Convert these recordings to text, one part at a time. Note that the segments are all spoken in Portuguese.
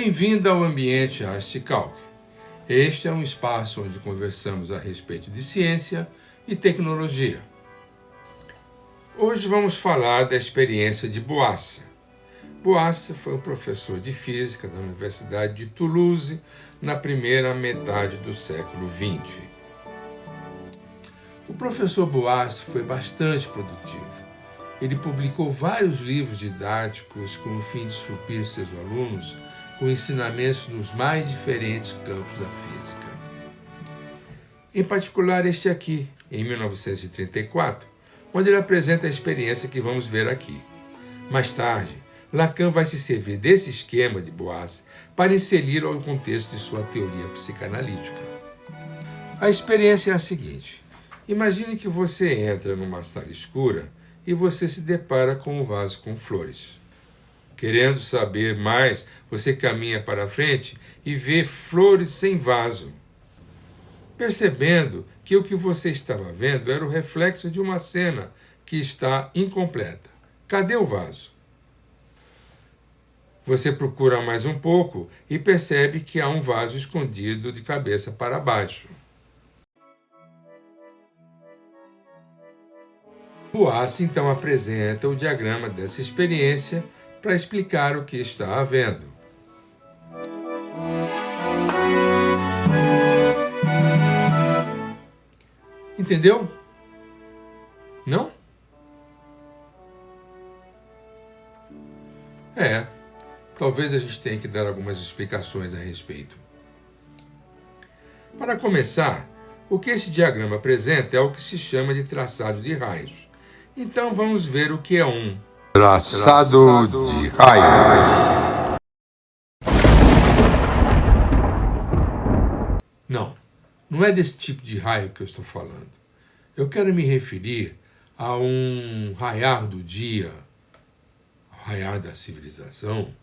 Bem-vindo ao ambiente ArtCalc. Este é um espaço onde conversamos a respeito de ciência e tecnologia. Hoje vamos falar da experiência de Boas. Boas foi um professor de física da Universidade de Toulouse na primeira metade do século XX. O professor Boas foi bastante produtivo. Ele publicou vários livros didáticos com o fim de suprir seus alunos com ensinamentos nos mais diferentes campos da física. Em particular este aqui, em 1934, onde ele apresenta a experiência que vamos ver aqui. Mais tarde, Lacan vai se servir desse esquema de Boas para inserir ao contexto de sua teoria psicanalítica. A experiência é a seguinte: imagine que você entra numa sala escura e você se depara com um vaso com flores. Querendo saber mais, você caminha para a frente e vê flores sem vaso. Percebendo que o que você estava vendo era o reflexo de uma cena que está incompleta. Cadê o vaso? Você procura mais um pouco e percebe que há um vaso escondido de cabeça para baixo. Boas então apresenta o diagrama dessa experiência para explicar o que está havendo. Entendeu? Não? Talvez a gente tenha que dar algumas explicações a respeito. Para começar, o que esse diagrama apresenta é o que se chama de traçado de raios. Então vamos ver o que é um traçado de raios. Não é desse tipo de raio que eu estou falando. Eu quero me referir a um raiar do dia, raiar da civilização.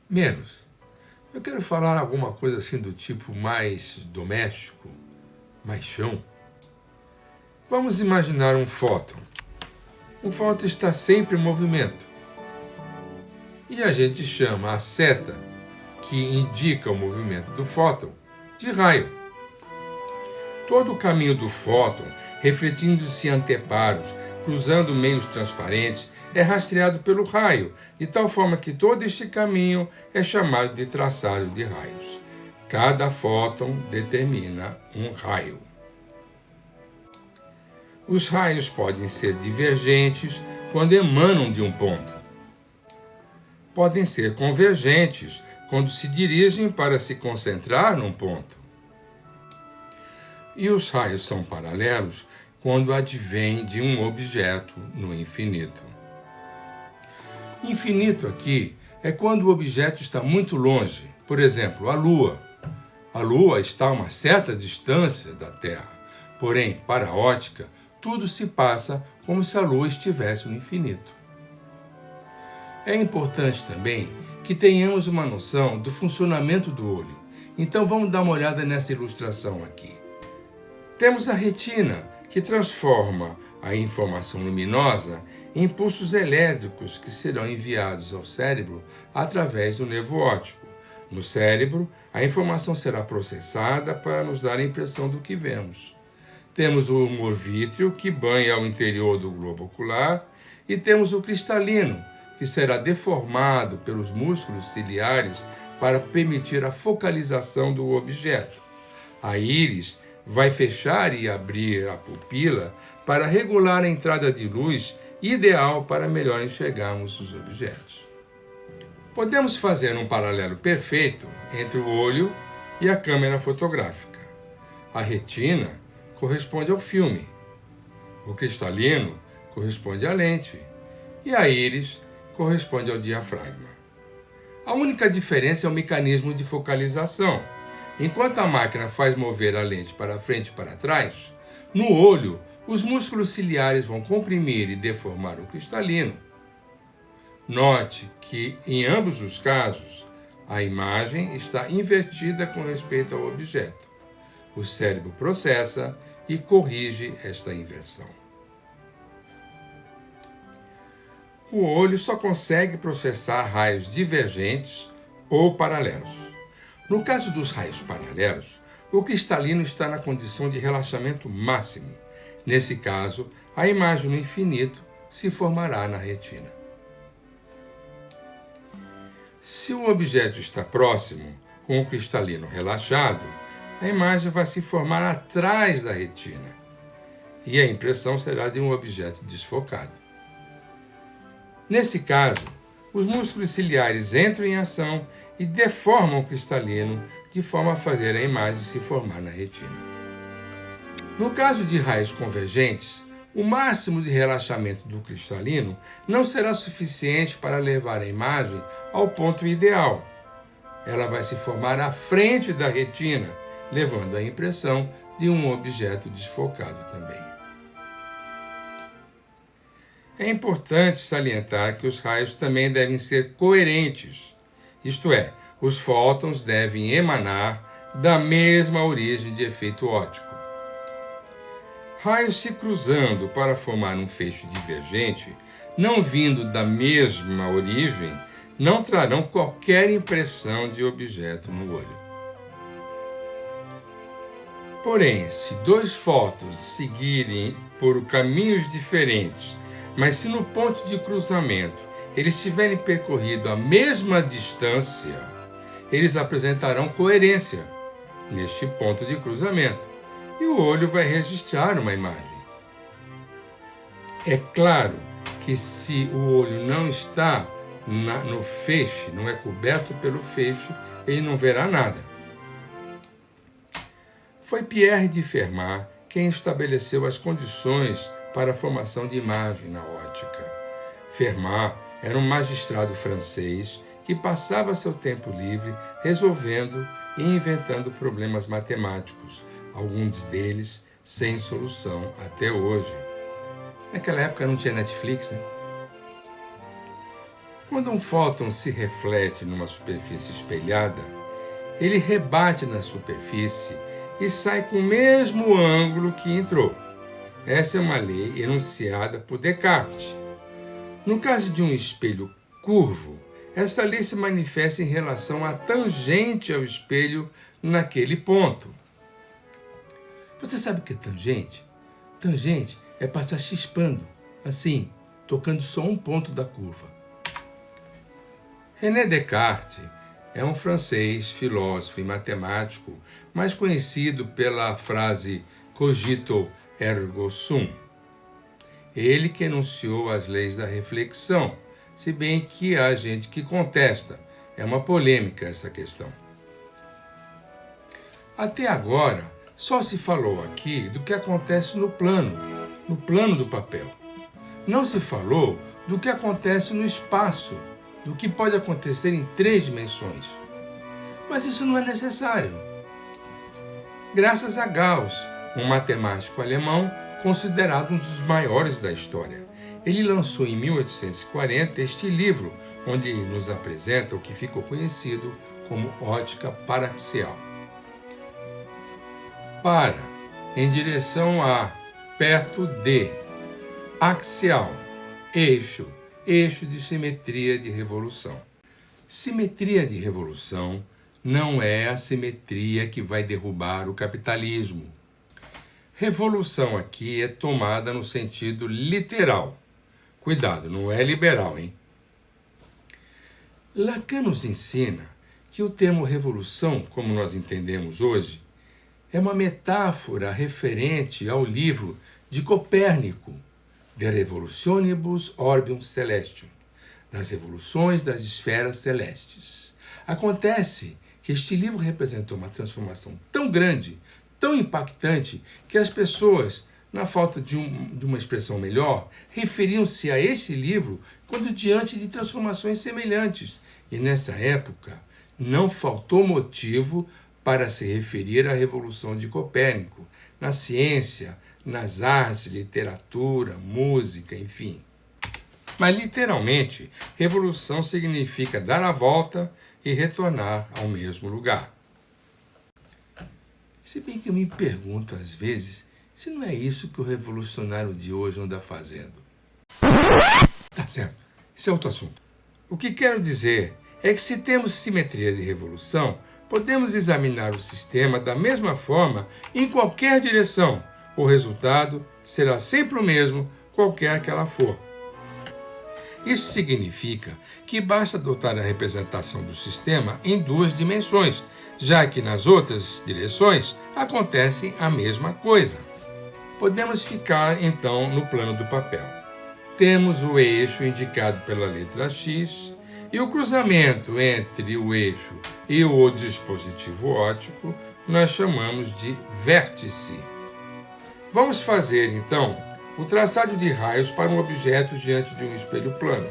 Menos. Eu quero falar alguma coisa assim do tipo mais doméstico, mais chão. Vamos imaginar um fóton. O fóton está sempre em movimento. E a gente chama a seta, que indica o movimento do fóton, de raio. Todo o caminho do fóton, refletindo-se em anteparos, cruzando meios transparentes, é rastreado pelo raio, de tal forma que todo este caminho é chamado de traçado de raios. Cada fóton determina um raio. Os raios podem ser divergentes quando emanam de um ponto. Podem ser convergentes quando se dirigem para se concentrar num ponto. E os raios são paralelos quando advêm de um objeto no infinito. Infinito aqui é quando o objeto está muito longe. Por exemplo, a Lua. A Lua está a uma certa distância da Terra. Porém, para a ótica, tudo se passa como se a Lua estivesse no infinito. É importante também que tenhamos uma noção do funcionamento do olho. Então vamos dar uma olhada nessa ilustração aqui. Temos a retina, que transforma a informação luminosa em impulsos elétricos que serão enviados ao cérebro através do nervo óptico. No cérebro, a informação será processada para nos dar a impressão do que vemos. Temos o humor vítreo, que banha o interior do globo ocular, e temos o cristalino, que será deformado pelos músculos ciliares para permitir a focalização do objeto. A íris vai fechar e abrir a pupila para regular a entrada de luz, ideal para melhor enxergarmos os objetos. Podemos fazer um paralelo perfeito entre o olho e a câmera fotográfica. A retina corresponde ao filme, o cristalino corresponde à lente e a íris corresponde ao diafragma. A única diferença é o mecanismo de focalização. Enquanto a máquina faz mover a lente para frente e para trás, no olho, os músculos ciliares vão comprimir e deformar o cristalino. Note que, em ambos os casos, a imagem está invertida com respeito ao objeto. O cérebro processa e corrige esta inversão. O olho só consegue processar raios divergentes ou paralelos. No caso dos raios paralelos, o cristalino está na condição de relaxamento máximo. Nesse caso, a imagem no infinito se formará na retina. Se o objeto está próximo, com o cristalino relaxado, a imagem vai se formar atrás da retina e a impressão será de um objeto desfocado. Nesse caso, os músculos ciliares entram em ação e deformam o cristalino de forma a fazer a imagem se formar na retina. No caso de raios convergentes, o máximo de relaxamento do cristalino não será suficiente para levar a imagem ao ponto ideal. Ela vai se formar à frente da retina, levando a impressão de um objeto desfocado também. É importante salientar que os raios também devem ser coerentes, isto é, os fótons devem emanar da mesma origem de efeito óptico. Raios se cruzando para formar um feixe divergente, não vindo da mesma origem, não trarão qualquer impressão de objeto no olho. Porém, se dois fótons seguirem por caminhos diferentes, mas se no ponto de cruzamento eles tiverem percorrido a mesma distância, eles apresentarão coerência neste ponto de cruzamento e o olho vai registrar uma imagem. É claro que se o olho não está no feixe, não é coberto pelo feixe, ele não verá nada. Foi Pierre de Fermat quem estabeleceu as condições para a formação de imagem na óptica. Fermat era um magistrado francês que passava seu tempo livre resolvendo e inventando problemas matemáticos, alguns deles sem solução até hoje. Naquela época não tinha Netflix, né? Quando um fóton se reflete numa superfície espelhada, ele rebate na superfície e sai com o mesmo ângulo que entrou. Essa é uma lei enunciada por Descartes. No caso de um espelho curvo, essa lei se manifesta em relação à tangente ao espelho naquele ponto. Você sabe o que é tangente? Tangente é passar chispando, assim, tocando só um ponto da curva. René Descartes é um francês, filósofo e matemático, mais conhecido pela frase cogito ergo sum. Ele que enunciou as leis da reflexão, se bem que há gente que contesta. É uma polêmica essa questão. Até agora, só se falou aqui do que acontece no plano do papel. Não se falou do que acontece no espaço, do que pode acontecer em 3 dimensões. Mas isso não é necessário. Graças a Gauss, um matemático alemão considerado um dos maiores da história. Ele lançou em 1840 este livro, onde nos apresenta o que ficou conhecido como ótica paraxial. Para, em direção a, perto de, axial, eixo de simetria de revolução. Simetria de revolução não é a simetria que vai derrubar o capitalismo. Revolução aqui é tomada no sentido literal. Cuidado, não é liberal, hein? Lacan nos ensina que o termo revolução, como nós entendemos hoje, é uma metáfora referente ao livro de Copérnico, De Revolutionibus Orbium Celestium, das revoluções das esferas celestes. Acontece que este livro representou uma transformação tão grande, tão impactante, que as pessoas, na falta de uma expressão melhor, referiam-se a esse livro quando diante de transformações semelhantes. E nessa época, não faltou motivo para se referir à Revolução de Copérnico, na ciência, nas artes, literatura, música, enfim. Mas, literalmente, revolução significa dar a volta e retornar ao mesmo lugar. Se bem que eu me pergunto, às vezes, se não é isso que o revolucionário de hoje anda fazendo. Tá certo, Isso é outro assunto. O que quero dizer é que se temos simetria de revolução, podemos examinar o sistema da mesma forma em qualquer direção. O resultado será sempre o mesmo, qualquer que ela for. Isso significa que basta adotar a representação do sistema em duas dimensões, já que nas outras direções acontece a mesma coisa. Podemos ficar, então, no plano do papel. Temos o eixo indicado pela letra X e o cruzamento entre o eixo e o dispositivo óptico nós chamamos de vértice. Vamos fazer, então, o traçado de raios para um objeto diante de um espelho plano.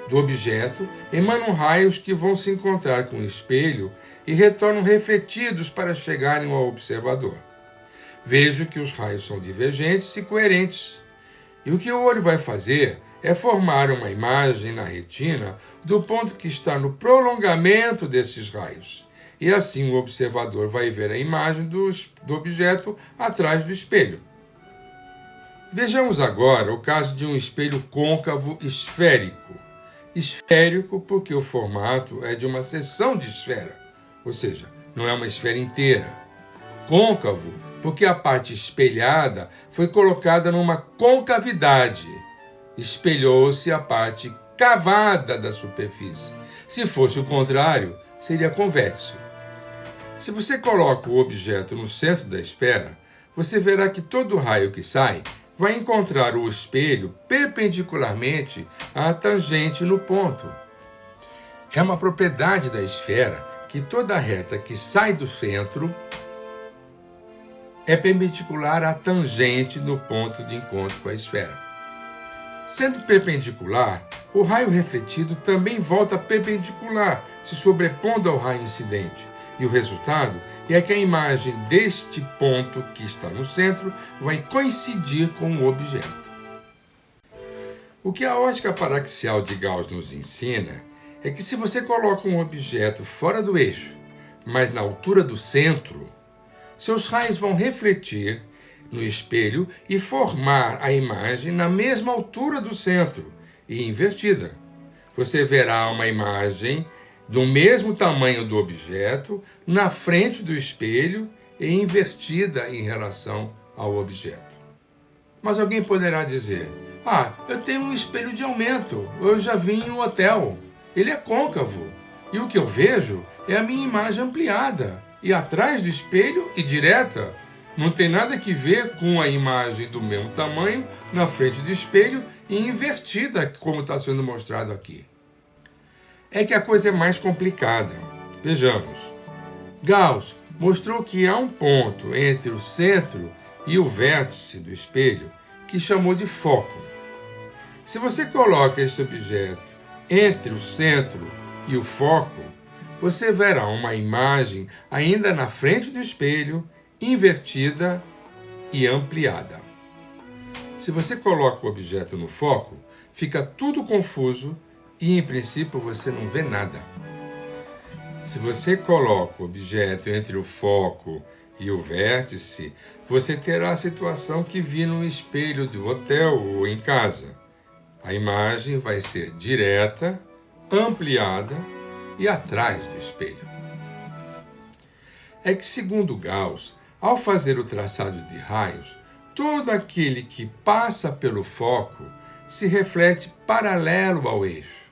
Do objeto emanam raios que vão se encontrar com o espelho e retornam refletidos para chegarem ao observador. Vejo que os raios são divergentes e coerentes. E o que o olho vai fazer é formar uma imagem na retina do ponto que está no prolongamento desses raios. E assim o observador vai ver a imagem do objeto atrás do espelho. Vejamos agora o caso de um espelho côncavo esférico. Esférico porque o formato é de uma seção de esfera, ou seja, não é uma esfera inteira. Côncavo porque a parte espelhada foi colocada numa concavidade. Espelhou-se a parte cavada da superfície. Se fosse o contrário, seria convexo. Se você coloca o objeto no centro da esfera, você verá que todo raio que sai vai encontrar o espelho perpendicularmente à tangente no ponto. É uma propriedade da esfera que toda reta que sai do centro é perpendicular à tangente no ponto de encontro com a esfera. Sendo perpendicular, o raio refletido também volta perpendicular, se sobrepondo ao raio incidente. E o resultado é que a imagem deste ponto que está no centro vai coincidir com o objeto. O que a ótica paraxial de Gauss nos ensina é que se você coloca um objeto fora do eixo, mas na altura do centro, seus raios vão refletir no espelho e formar a imagem na mesma altura do centro e invertida. Você verá uma imagem do mesmo tamanho do objeto na frente do espelho e invertida em relação ao objeto. Mas alguém poderá dizer: eu tenho um espelho de aumento, eu já vi em um hotel, ele é côncavo, e o que eu vejo é a minha imagem ampliada, e atrás do espelho e direta. Não tem nada que ver com a imagem do mesmo tamanho na frente do espelho e invertida, como está sendo mostrado aqui. É que a coisa é mais complicada. Vejamos. Gauss mostrou que há um ponto entre o centro e o vértice do espelho que chamou de foco. Se você coloca este objeto entre o centro e o foco, você verá uma imagem ainda na frente do espelho, invertida e ampliada. Se você coloca o objeto no foco, fica tudo confuso e, em princípio, você não vê nada. Se você coloca o objeto entre o foco e o vértice, você terá a situação que vi no espelho do hotel ou em casa. A imagem vai ser direta, ampliada e atrás do espelho. É que, segundo Gauss, ao fazer o traçado de raios, todo aquele que passa pelo foco se reflete paralelo ao eixo.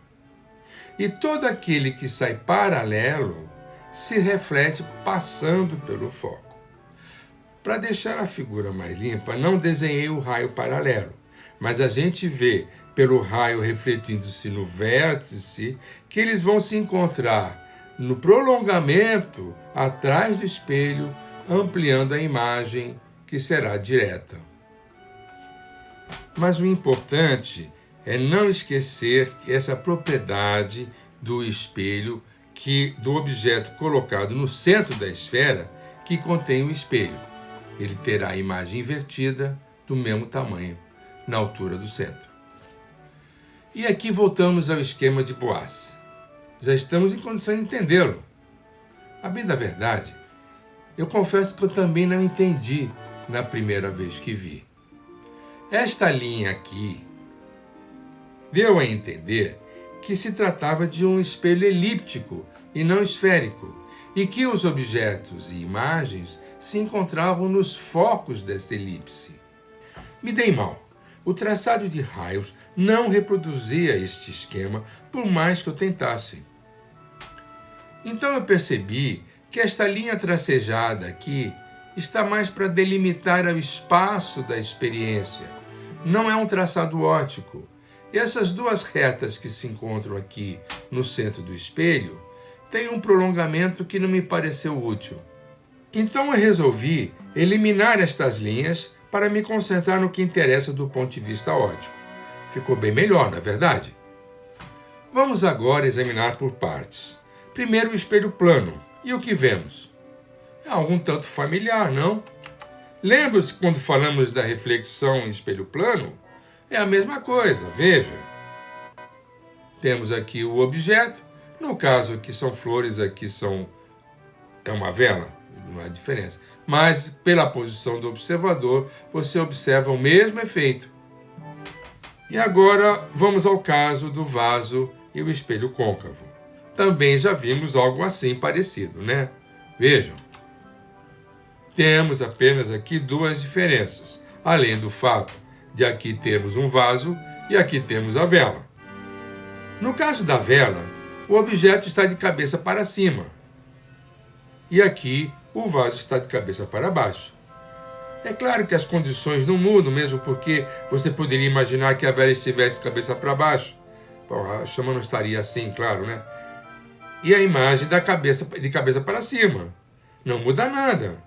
E todo aquele que sai paralelo se reflete passando pelo foco. Para deixar a figura mais limpa, não desenhei o raio paralelo, mas a gente vê pelo raio refletindo-se no vértice que eles vão se encontrar no prolongamento atrás do espelho, ampliando a imagem que será direta. Mas o importante é não esquecer que essa propriedade do espelho, do objeto colocado no centro da esfera, que contém o espelho. Ele terá a imagem invertida do mesmo tamanho, na altura do centro. E aqui voltamos ao esquema de Boas. Já estamos em condição de entendê-lo. A bem da verdade, eu confesso que eu também não entendi na primeira vez que vi. Esta linha aqui deu a entender que se tratava de um espelho elíptico e não esférico, e que os objetos e imagens se encontravam nos focos desta elipse. Me dei mal. O traçado de raios não reproduzia este esquema, por mais que eu tentasse. Então eu percebi que esta linha tracejada aqui está mais para delimitar o espaço da experiência. Não é um traçado óptico. E essas duas retas que se encontram aqui no centro do espelho têm um prolongamento que não me pareceu útil. Então eu resolvi eliminar estas linhas para me concentrar no que interessa do ponto de vista óptico. Ficou bem melhor, não é verdade? Vamos agora examinar por partes. Primeiro o espelho plano. E o que vemos? É algo um tanto familiar, não? Lembra-se quando falamos da reflexão em espelho plano? É a mesma coisa, veja. Temos aqui o objeto. No caso aqui são flores, aqui é uma vela, não há diferença. Mas pela posição do observador, você observa o mesmo efeito. E agora vamos ao caso do vaso e o espelho côncavo. Também já vimos algo assim parecido, né? Vejam. Temos apenas aqui duas diferenças, além do fato de aqui termos um vaso e aqui temos a vela. No caso da vela, o objeto está de cabeça para cima. E aqui o vaso está de cabeça para baixo. É claro que as condições não mudam, mesmo porque você poderia imaginar que a vela estivesse de cabeça para baixo. Bom, a chama não estaria assim, claro, né? E a imagem de cabeça para cima. Não muda nada.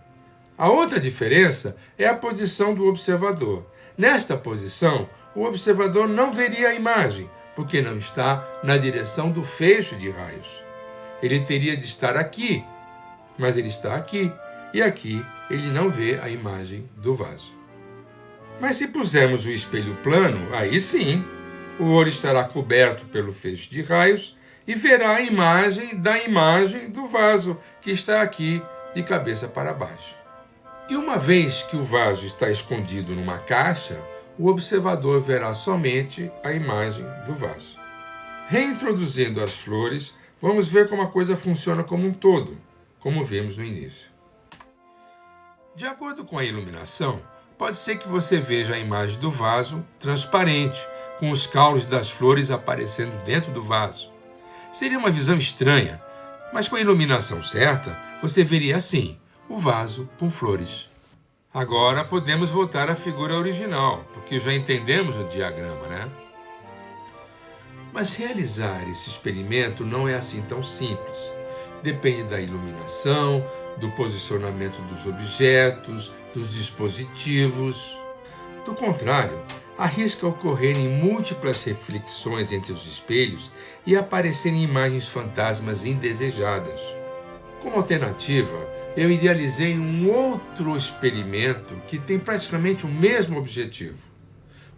A outra diferença é a posição do observador. Nesta posição, o observador não veria a imagem, porque não está na direção do feixe de raios. Ele teria de estar aqui, mas ele está aqui, e aqui ele não vê a imagem do vaso. Mas se pusermos o espelho plano, aí sim, o olho estará coberto pelo feixe de raios e verá a imagem da imagem do vaso, que está aqui de cabeça para baixo. E uma vez que o vaso está escondido numa caixa, o observador verá somente a imagem do vaso. Reintroduzindo as flores, vamos ver como a coisa funciona como um todo, como vimos no início. De acordo com a iluminação, pode ser que você veja a imagem do vaso transparente, com os caules das flores aparecendo dentro do vaso. Seria uma visão estranha, mas com a iluminação certa, você veria assim, o vaso com flores. Agora podemos voltar à figura original, porque já entendemos o diagrama, né? Mas realizar esse experimento não é assim tão simples. Depende da iluminação, do posicionamento dos objetos, dos dispositivos. Do contrário, arrisca ocorrerem múltiplas reflexões entre os espelhos e aparecerem imagens fantasmas indesejadas. Como alternativa, eu idealizei um outro experimento que tem praticamente o mesmo objetivo.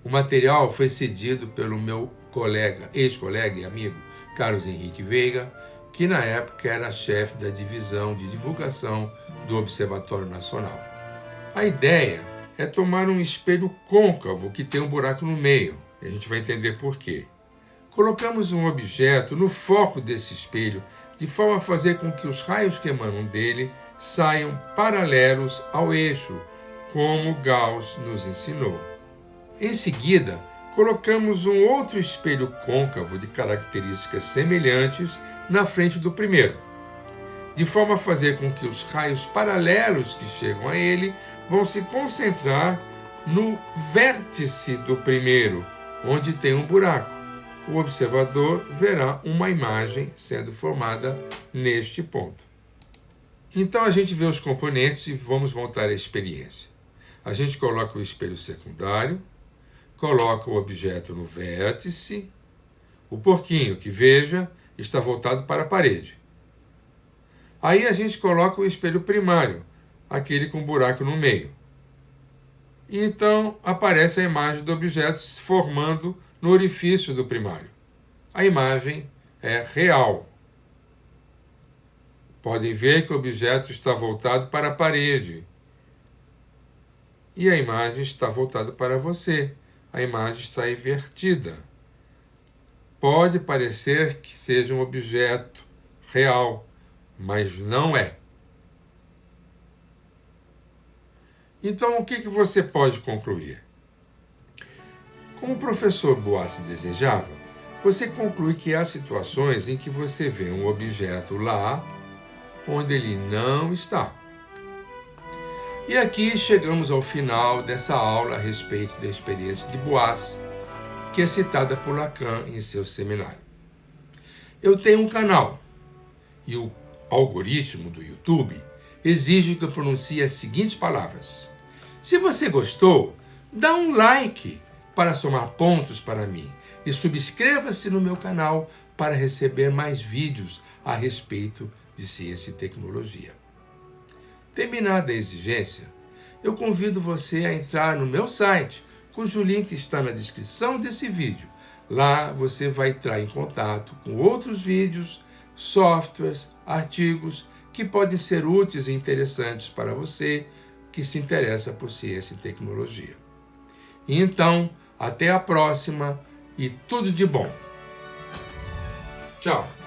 O material foi cedido pelo meu ex-colega e amigo, Carlos Henrique Veiga, que na época era chefe da divisão de divulgação do Observatório Nacional. A ideia é tomar um espelho côncavo que tem um buraco no meio. A gente vai entender por quê. Colocamos um objeto no foco desse espelho de forma a fazer com que os raios que emanam dele saiam paralelos ao eixo, como Gauss nos ensinou. Em seguida, colocamos um outro espelho côncavo de características semelhantes na frente do primeiro, de forma a fazer com que os raios paralelos que chegam a ele vão se concentrar no vértice do primeiro, onde tem um buraco. O observador verá uma imagem sendo formada neste ponto. Então a gente vê os componentes e vamos montar a experiência. A gente coloca o espelho secundário, coloca o objeto no vértice, o porquinho que veja está voltado para a parede. Aí a gente coloca o espelho primário, aquele com buraco no meio. E então aparece a imagem do objeto se formando no orifício do primário. A imagem é real. Podem ver que o objeto está voltado para a parede. E a imagem está voltada para você. A imagem está invertida. pode parecer que seja um objeto real, mas não é. Então, o que você pode concluir? Como o professor Boas desejava, você conclui que há situações em que você vê um objeto lá onde ele não está. E aqui chegamos ao final dessa aula a respeito da experiência de Boas, que é citada por Lacan em seu seminário. Eu tenho um canal e o algoritmo do YouTube exige que eu pronuncie as seguintes palavras. Se você gostou, dá um like para somar pontos para mim e subscreva-se no meu canal para receber mais vídeos a respeito de ciência e tecnologia. Terminada a exigência, eu convido você a entrar no meu site, cujo link está na descrição desse vídeo. Lá você vai entrar em contato com outros vídeos, softwares, artigos que podem ser úteis e interessantes para você que se interessa por ciência e tecnologia. E então, até a próxima e tudo de bom. Tchau!